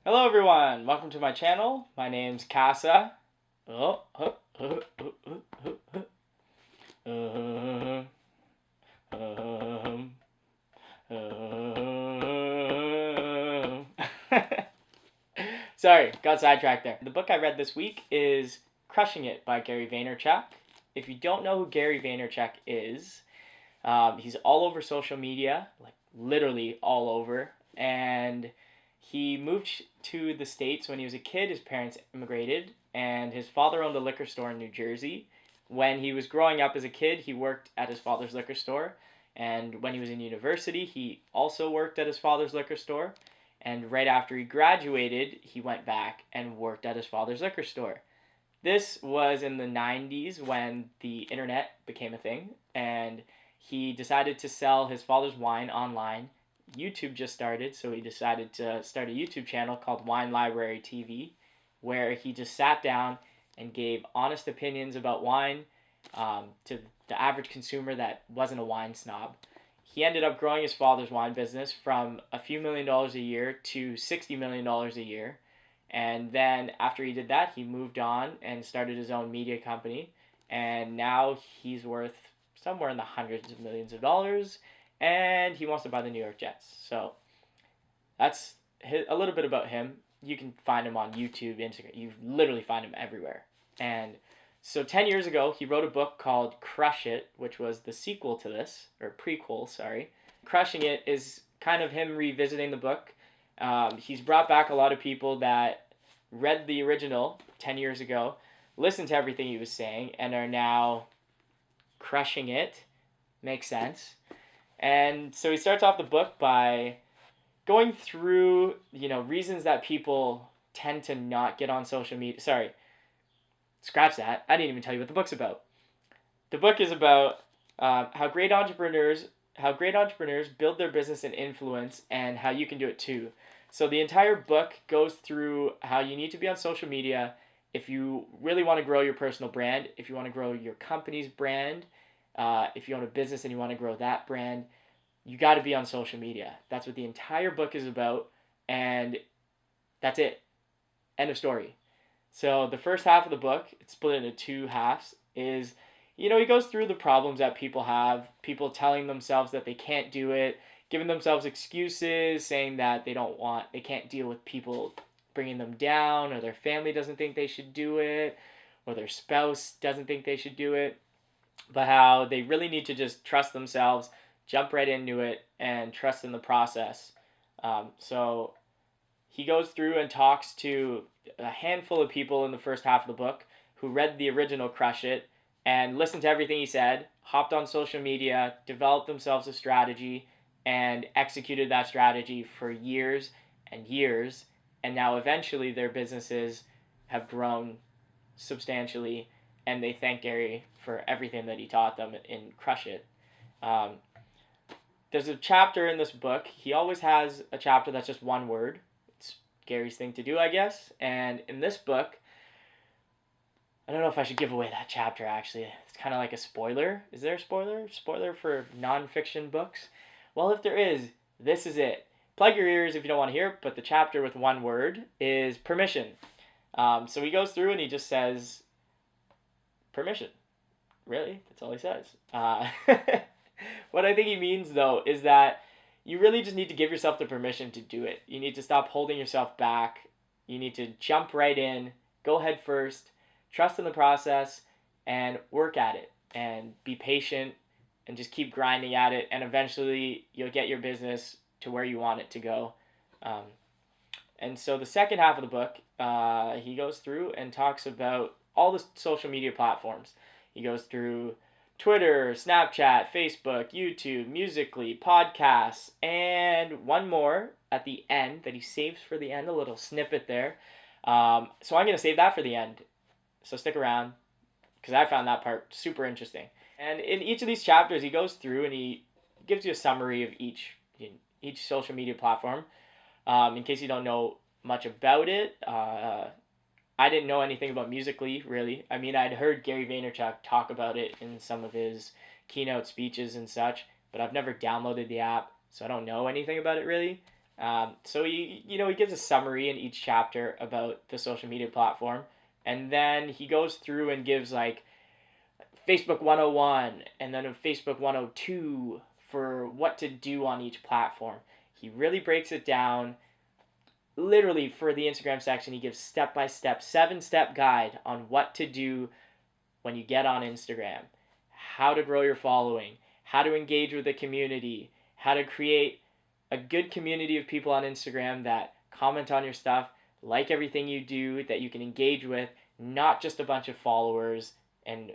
Hello everyone, welcome to my channel. My name's Casa. Oh, oh, oh, oh, oh, oh, oh. Sorry, got sidetracked there. The book I read this week is Crushing It by Gary Vaynerchuk. If you don't know who Gary Vaynerchuk is, he's all over social media, like literally all over, and he moved to the States when he was a kid. His parents immigrated, and his father owned a liquor store in New Jersey. When he was growing up as a kid, he worked at his father's liquor store, and when he was in university, he also worked at his father's liquor store, and right after he graduated, he went back and worked at his father's liquor store. This was in the 90s when the internet became a thing, and he decided to sell his father's wine online. YouTube just started, so he decided to start a YouTube channel called Wine Library TV, where he just sat down and gave honest opinions about wine to the average consumer that wasn't a wine snob. He ended up growing his father's wine business from a few $1,000,000 a year to $60 million a year. And then after he did that, he moved on and started his own media company. And now he's worth somewhere in the hundreds of millions of dollars. And he wants to buy the New York Jets. So that's a little bit about him. You can find him on YouTube, Instagram. You literally find him everywhere. And so 10 years ago, he wrote a book called Crush It, which was the sequel to this, or prequel, sorry. Crushing It is kind of him revisiting the book. He's brought back a lot of people that read the original 10 years ago, listened to everything he was saying, and are now crushing it. Makes sense. And so he starts off the book by going through, reasons that people tend to not get on social media. Sorry, scratch that. I didn't even tell you what the book's about. The book is about how great entrepreneurs build their business and influence, and how you can do it too. So the entire book goes through how you need to be on social media if you really want to grow your personal brand, if you want to grow your company's brand, if you own a business and you want to grow that brand, you got to be on social media. That's what the entire book is about, and that's it. End of story. So the first half of the book, it's split into two halves, is, he goes through the problems that people have, people telling themselves that they can't do it, giving themselves excuses, saying that they can't deal with people bringing them down, or their family doesn't think they should do it, or their spouse doesn't think they should do it, but how they really need to just trust themselves, jump right into it, and trust in the process. So he goes through and talks to a handful of people in the first half of the book who read the original Crush It and listened to everything he said, hopped on social media, developed themselves a strategy, and executed that strategy for years and years, and now eventually their businesses have grown substantially, and they thank Gary for everything that he taught them in Crush It. There's a chapter in this book. He always has a chapter that's just one word. It's Gary's thing to do, I guess. And in this book, I don't know if I should give away that chapter, actually. It's kind of like a spoiler. Is there a spoiler? Spoiler for nonfiction books? Well, if there is, this is it. Plug your ears if you don't want to hear it, but the chapter with one word is permission. So he goes through and he just says, permission. Really? That's all he says. What I think he means, though, is that you really just need to give yourself the permission to do it. You need to stop holding yourself back. You need to jump right in, go head first, trust in the process, and work at it. And be patient, and just keep grinding at it. And eventually, you'll get your business to where you want it to go. And so the second half of the book, he goes through and talks about all the social media platforms. He goes through Twitter, Snapchat, Facebook, YouTube, Musical.ly, podcasts, and one more at the end that he saves for the end, a little snippet there. So I'm going to save that for the end. So stick around, because I found that part super interesting. And in each of these chapters, he goes through and he gives you a summary of each social media platform. In case you don't know much about it, I didn't know anything about Musical.ly, really. I mean, I'd heard Gary Vaynerchuk talk about it in some of his keynote speeches and such, but I've never downloaded the app, so I don't know anything about it, really. So he gives a summary in each chapter about the social media platform, and then he goes through and gives like Facebook 101 and then a Facebook 102 for what to do on each platform. He really breaks it down. Literally for the Instagram section, he gives step by step, 7-step guide on what to do when you get on Instagram, how to grow your following, how to engage with the community, how to create a good community of people on Instagram that comment on your stuff, like everything you do, that you can engage with, not just a bunch of followers and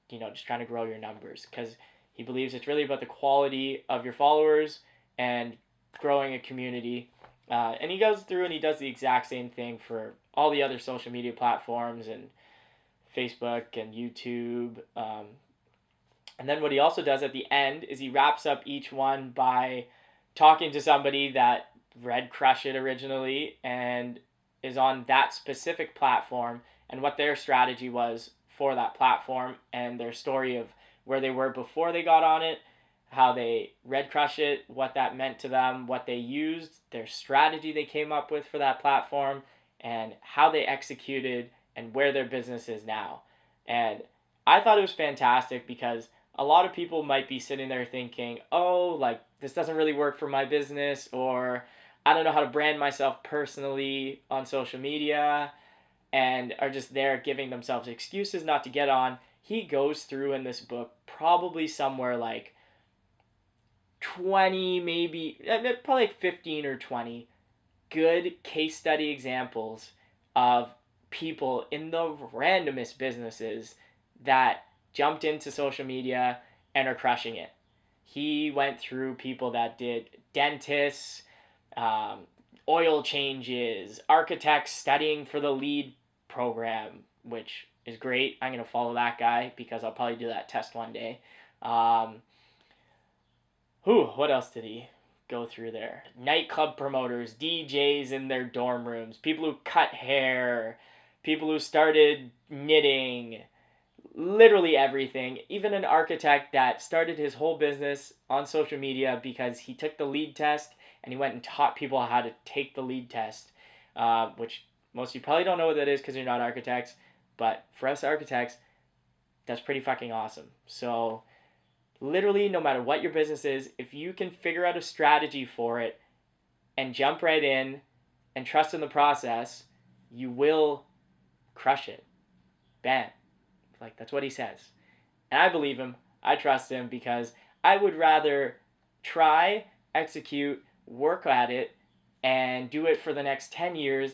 just trying to grow your numbers, because he believes it's really about the quality of your followers and growing a community. And he goes through and he does the exact same thing for all the other social media platforms and Facebook and YouTube. And then what he also does at the end is he wraps up each one by talking to somebody that read Crush It originally and is on that specific platform and what their strategy was for that platform and their story of where they were before they got on it, how they read Crush It, what that meant to them, what they used, their strategy they came up with for that platform, and how they executed and where their business is now. And I thought it was fantastic because a lot of people might be sitting there thinking, oh, like this doesn't really work for my business, or I don't know how to brand myself personally on social media, and are just there giving themselves excuses not to get on. He goes through in this book probably somewhere like 20, maybe probably like 15 or 20 good case study examples of people in the randomest businesses that jumped into social media and are crushing it. He went through people that did dentists, oil changes, architects studying for the lead program, which is great. I'm going to follow that guy because I'll probably do that test one day. What else did he go through there? Nightclub promoters, DJs in their dorm rooms, people who cut hair, people who started knitting, literally everything. Even an architect that started his whole business on social media because he took the lead test and he went and taught people how to take the lead test, which most of you probably don't know what that is because you're not architects, but for us architects, that's pretty fucking awesome. So literally, no matter what your business is, if you can figure out a strategy for it and jump right in and trust in the process, you will crush it. Bam. Like, that's what he says. And I believe him. I trust him because I would rather try, execute, work at it, and do it for the next 10 years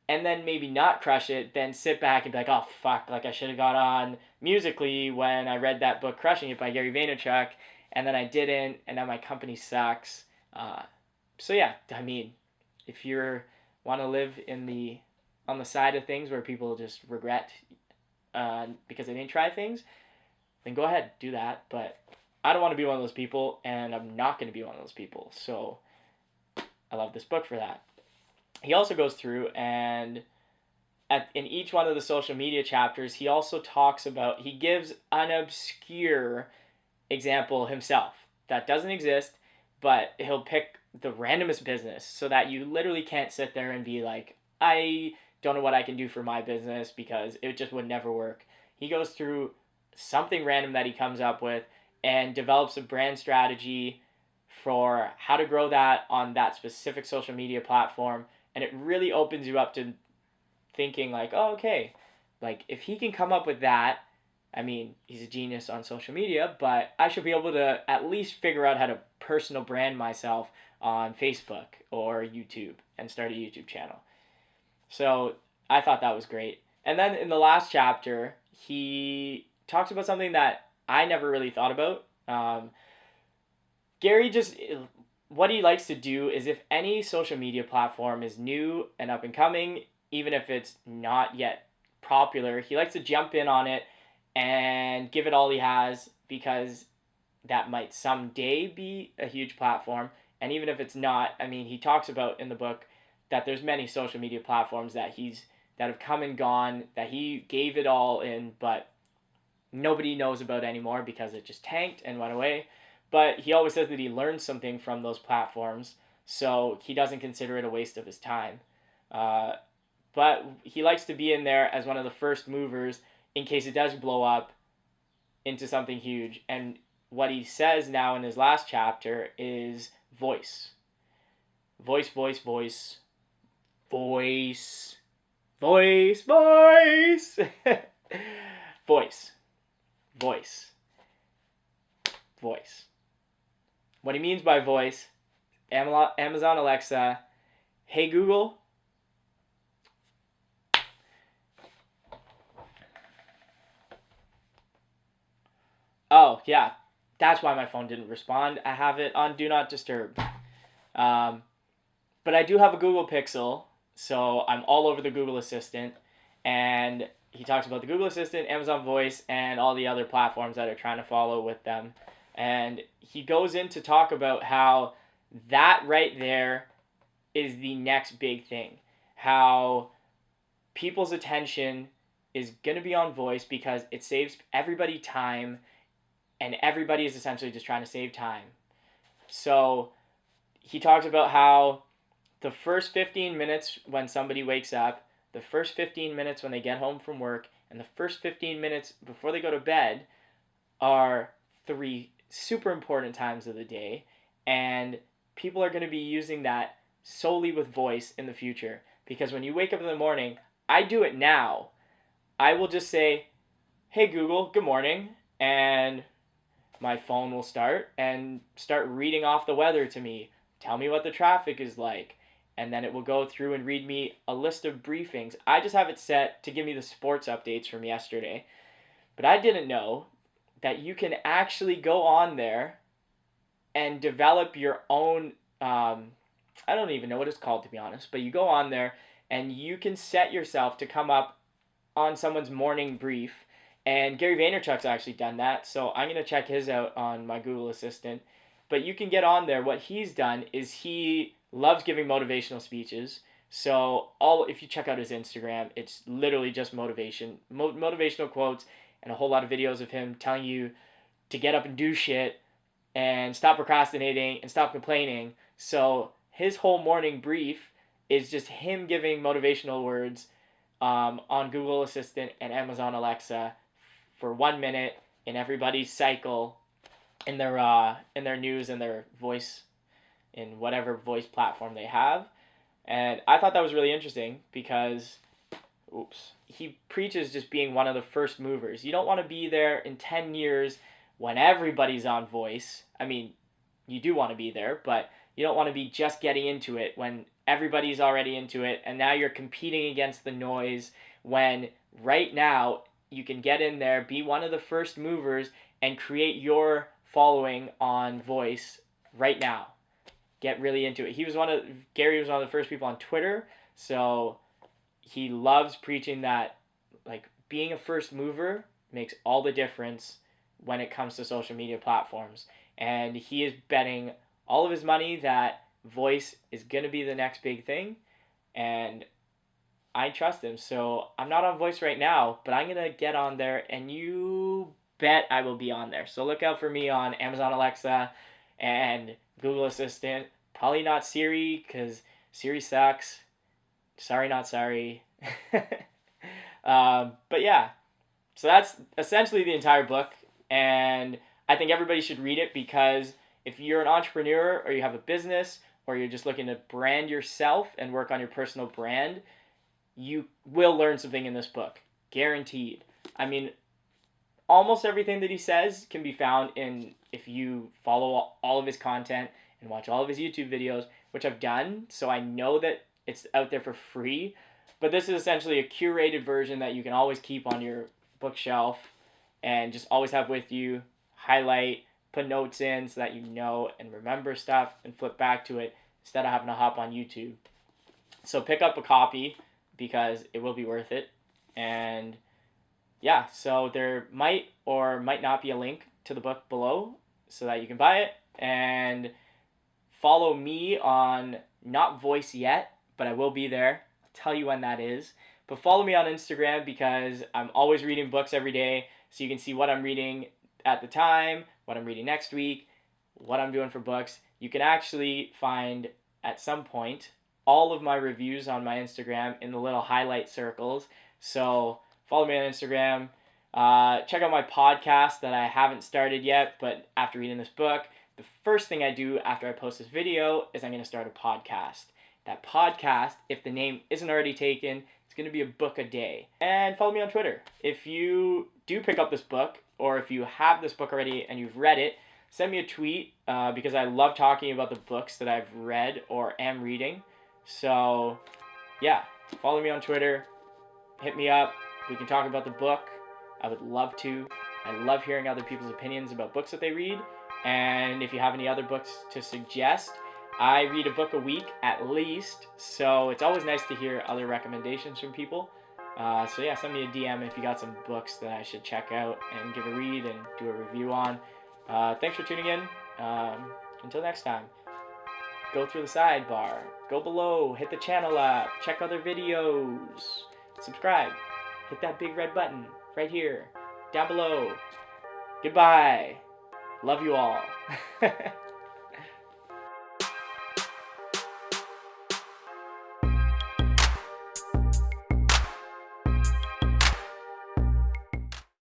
and then maybe not crush it, then sit back and be like, oh, fuck, like I should have got on Musically when I read that book, Crushing It by Gary Vaynerchuk, and then I didn't, and now my company sucks. So yeah, I mean, if you want to live on the side of things where people just regret because they didn't try things, then go ahead, do that. But I don't want to be one of those people, and I'm not going to be one of those people. So I love this book for that. He also goes through and in each one of the social media chapters, he also he gives an obscure example himself that doesn't exist, but he'll pick the randomest business so that you literally can't sit there and be like, I don't know what I can do for my business because it just would never work. He goes through something random that he comes up with and develops a brand strategy for how to grow that on that specific social media platform. And it really opens you up to thinking like, oh, okay, like if he can come up with that, I mean, he's a genius on social media, but I should be able to at least figure out how to personal brand myself on Facebook or YouTube and start a YouTube channel. So I thought that was great. And then in the last chapter, he talks about something that I never really thought about. Gary what he likes to do is if any social media platform is new and up and coming, even if it's not yet popular, he likes to jump in on it and give it all he has because that might someday be a huge platform. And even if it's not, I mean, he talks about in the book that there's many social media platforms that have come and gone, that he gave it all in, but nobody knows about anymore because it just tanked and went away. But he always says that he learned something from those platforms so he doesn't consider it a waste of his time. But he likes to be in there as one of the first movers in case it does blow up into something huge. And what he says now in his last chapter is voice. Voice, voice, voice. Voice. Voice, voice. Voice. Voice. Voice. What he means by voice, Amazon Alexa, hey Google. Oh, yeah. That's why my phone didn't respond. I have it on Do Not Disturb. But I do have a Google Pixel, so I'm all over the Google Assistant. And he talks about the Google Assistant, Amazon Voice, and all the other platforms that are trying to follow with them. And he goes in to talk about how that right there is the next big thing. How people's attention is going to be on voice because it saves everybody time, and everybody is essentially just trying to save time. So he talks about how the first 15 minutes when somebody wakes up, the first 15 minutes when they get home from work, and the first 15 minutes before they go to bed are 3 super important times of the day, and people are going to be using that solely with voice in the future. Because when you wake up in the morning, I do it now. I will just say, hey Google, good morning, and my phone will start reading off the weather to me, tell me what the traffic is like, and then it will go through and read me a list of briefings. I just have it set to give me the sports updates from yesterday, but I didn't know that you can actually go on there and develop your own, I don't even know what it's called to be honest, but you go on there and you can set yourself to come up on someone's morning brief. And Gary Vaynerchuk's actually done that, so I'm going to check his out on my Google Assistant. But you can get on there. What he's done is he loves giving motivational speeches. So if you check out his Instagram, it's literally just motivational quotes and a whole lot of videos of him telling you to get up and do shit and stop procrastinating and stop complaining. So his whole morning brief is just him giving motivational words on Google Assistant and Amazon Alexa for 1 minute in everybody's cycle in their news and their voice in whatever voice platform they have. And I thought that was really interesting because he preaches just being one of the first movers. You don't want to be there in 10 years when everybody's on voice. I mean, you do want to be there, but you don't want to be just getting into it when everybody's already into it and now you're competing against the noise, when right now you can get in there, be one of the first movers, and create your following on voice right now. Get really into it. Gary was one of the first people on Twitter, so he loves preaching that like being a first mover makes all the difference when it comes to social media platforms. And he is betting all of his money that voice is going to be the next big thing, and I trust him. So I'm not on voice right now, but I'm going to get on there, and you bet I will be on there. So look out for me on Amazon Alexa and Google Assistant. Probably not Siri, because Siri sucks. Sorry, not sorry. But yeah, so that's essentially the entire book, and I think everybody should read it because if you're an entrepreneur or you have a business or you're just looking to brand yourself and work on your personal brand, you will learn something in this book. Guaranteed. I mean, almost everything that he says can be found if you follow all of his content and watch all of his YouTube videos, which I've done, so I know that it's out there for free. But this is essentially a curated version that you can always keep on your bookshelf and just always have with you, highlight, put notes in so that you know and remember stuff and flip back to it instead of having to hop on YouTube. So pick up a copy because it will be worth it. And yeah, so there might or might not be a link to the book below so that you can buy it. And follow me on, not Voice yet, but I will be there. I'll tell you when that is. But follow me on Instagram because I'm always reading books every day, so you can see what I'm reading at the time, what I'm reading next week, what I'm doing for books. You can actually find at some point all of my reviews on my Instagram in the little highlight circles. So follow me on Instagram. Check out my podcast that I haven't started yet, but after reading this book, the first thing I do after I post this video is I'm going to start a podcast. That podcast, if the name isn't already taken, it's going to be a book a day. And follow me on Twitter. If you do pick up this book, or if you have this book already and you've read it, send me a tweet because I love talking about the books that I've read or am reading. So yeah, follow me on Twitter, hit me up, we can talk about the book. I would love to. I love hearing other people's opinions about books that they read. And if you have any other books to suggest, I read a book a week at least, so it's always nice to hear other recommendations from people. So yeah, send me a DM if you got some books that I should check out and give a read and do a review on. Thanks for tuning in. Until next time, go through the sidebar, go below, hit the channel up, check other videos, subscribe, hit that big red button right here, down below. Goodbye. Love you all.